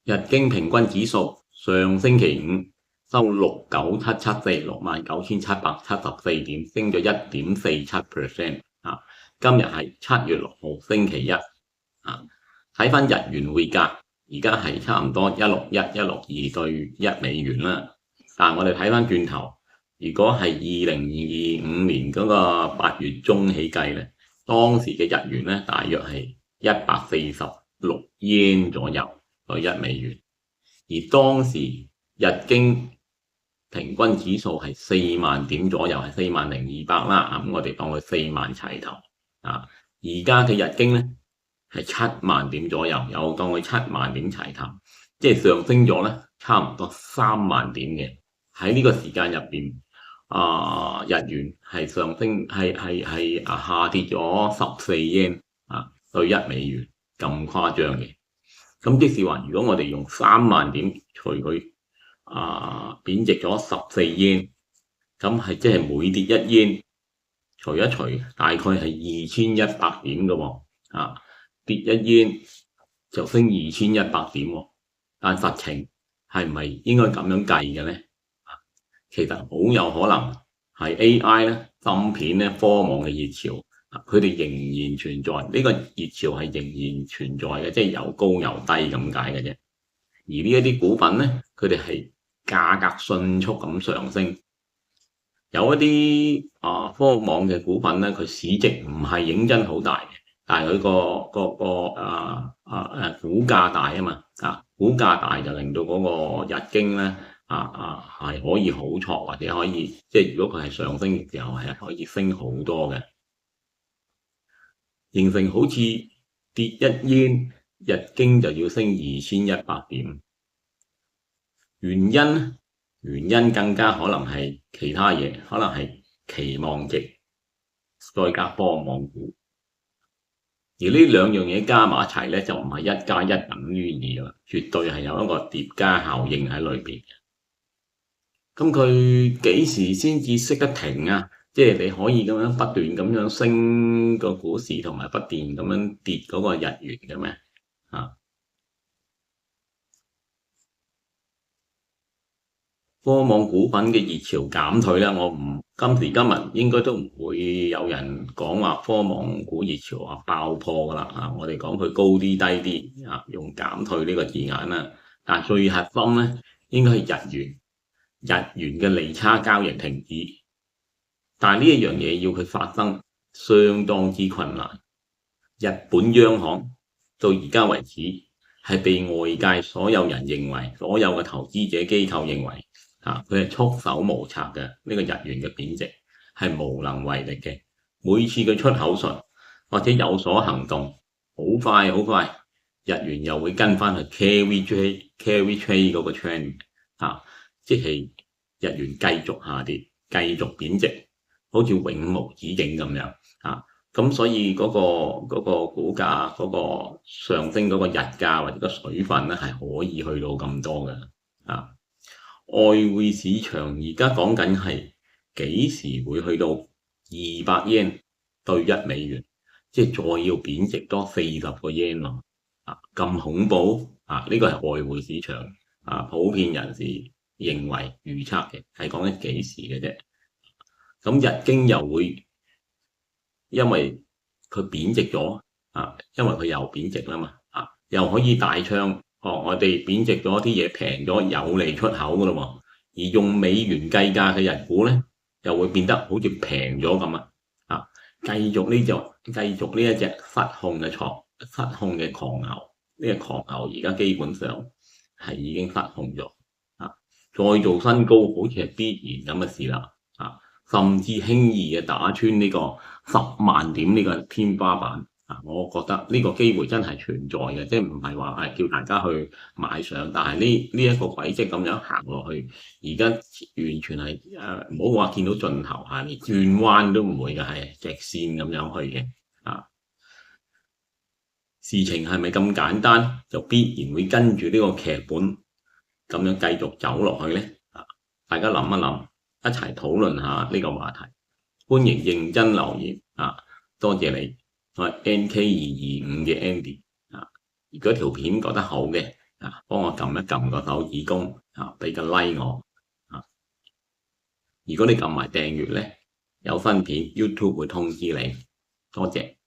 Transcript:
日經平均指數上星期五收69774 69,774點，升咗 1.47% 啊。今日係7月6號星期一啊。睇翻日元匯價，而家係差唔多161、162對1美元啦。但我哋睇翻轉頭，如果係2025年嗰個8月中起計咧，當時嘅日元咧大約係146 yen 左右對1美元，而當時日經平均指數係4萬點左右，係40200啦。咁我哋當佢4萬齊頭啊。而家嘅日經咧係7萬點左右，又當佢7萬點齊頭，即係上升咗咧差唔多3萬點嘅。喺呢個時間入邊，日元係上升係下跌咗14 yen 對1美元咁誇張嘅。咁即是話，如果我哋用3萬點除佢貶值咗14 yen，咁係即係每跌1 yen 除一除，大概係2100點嘅喎。跌1 yen 就升2100點喎。但實情係唔係應該咁樣計嘅咧？其實好有可能係 AI 咧、芯片咧、科網嘅熱潮，佢哋仍然存在。呢個熱潮係仍然存在嘅，即係有高有低咁解嘅啫。而呢一啲股份咧，佢哋係價格迅速咁上升。有一啲科網嘅股份咧，佢市值唔係認真好大嘅，但係佢股價大啊嘛，股價大就令到嗰個日經咧係可以好挫，或者可以即係如果佢係上升嘅時候係可以升好多嘅，形成好似跌1 yen 日經就要升2100點。原因更加可能係其他嘢，可能係期望值再加科網股，而呢兩樣嘢加埋一齊咧，就唔係1加1等於2啦，絕對係有一個疊加效應喺裏邊嘅。咁佢幾時先至識得停啊？即係你可以咁樣不斷咁樣升個股市，同埋不斷咁樣跌嗰個日元嘅咩？科網股份嘅熱潮減退咧，今時今日應該都唔會有人講話科網股熱潮爆破噶啦。我哋講佢高啲低啲用減退呢個字眼啦。但最核心咧，應該係日元嘅利差交易停止。但係呢一樣嘢要佢發生相當之困難。日本央行到而家為止係被外界所有人認為，所有嘅投資者機構認為佢係束手無策嘅。呢個日元嘅貶值係無能為力嘅。每次佢出口術或者有所行動，好快日元又會跟翻去 carry trade 嗰個 trend 即係日元繼續下跌，繼續貶值，好似永無止境咁樣咁所以嗰個股價嗰個上升嗰個日價或者個水分咧係可以去到咁多嘅外匯市場而家講緊係幾時會去到200 yen 對1美元，即係再要貶值多40個 yen 咯咁恐怖呢個係外匯市場普遍人士認為預測嘅，係講緊幾時嘅啫。咁日經又會因為佢貶值咗因為佢又貶值啦嘛又可以大唱我哋貶值咗啲嘢平咗，有利出口噶咯。而用美元計價嘅日股咧，又會變得好似平咗咁繼續呢一隻失控嘅狂牛，呢個狂牛而家基本上係已經失控咗再做新高好似係必然咁嘅事啦甚至輕易嘅打穿呢個10萬點呢個天花板我覺得呢個機會真係存在嘅，即係唔係話叫大家去買上，但係呢一個軌跡咁樣行落去，而家完全係唔好話見到盡頭連轉彎都唔會嘅，係直線咁樣去嘅事情係咪咁簡單？就必然會跟住呢個劇本咁樣繼續走落去咧大家諗一諗，一齊討論下呢個話題。歡迎認真留言多謝你。我係 NK225嘅 Andy如果條片覺得好嘅，幫我撳一撳個手指公俾個 like 我啊。如果你撳埋訂閱咧，有分片 YouTube 會通知你。多謝。